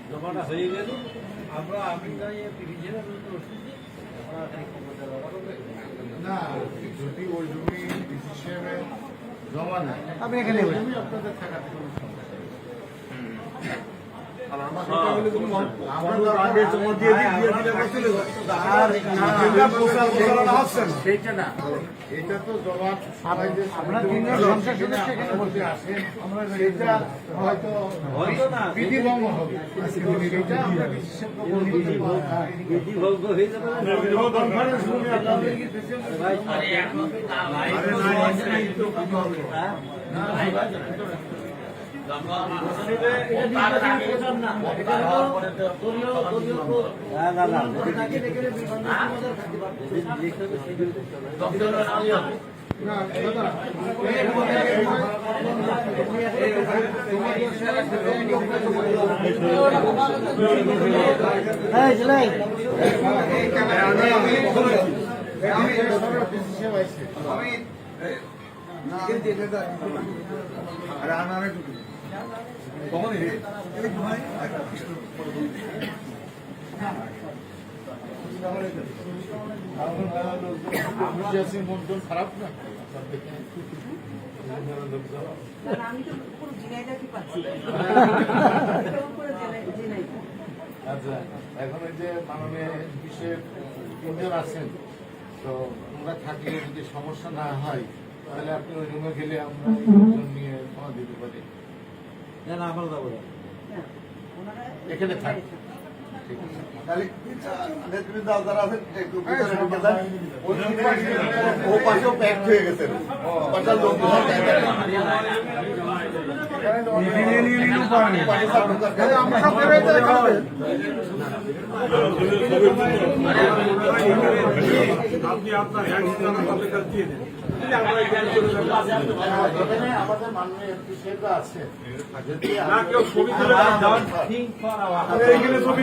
জমাটা হয়ে গেল আমরা আমি না যদি ওই জমি হিসেবে জমা নেয় আপনি এখানে জমি আপনাদের থাকাতে কোনো সমস্যা নেই। আর আমার এটা তো জমা সবাই যে আমরা তিনজন সংসদ সদস্য এখানে বসে আসেন সেটা হয়তো বিধিভঙ্গ হবে এটা আমরা বিশেষজ্ঞ বিধিভঙ্গ হয়ে যাবে কনফারেন্স রুমে আপনাদের মন খারাপ না আমি তো পুরো জিনাইদাকে পাচ্ছি। আচ্ছা এখন এই যে মাননীয় বিষয়ে তিনজন আছেন তো আমরা থাকলে যদি সমস্যা না হয় তাহলে আপনি ওই রুমে গেলে আমরা নিয়ে ক্ষমা দিতে পারি না আমার যাবো এখানে থাক ঠিক আছে তাহলে নেতৃবৃন্দ যারা আছেন একটু ভিতরে ঢুকে যান। ও পাশেও প্যাক হয়ে গেছেন পাঁচাল লোক আপনি আপনার আমাদের কাছে দিয়ে দেন আমাদের মাননীয় এমপি সাহেবরা আছে না কেউ ছবি তুলে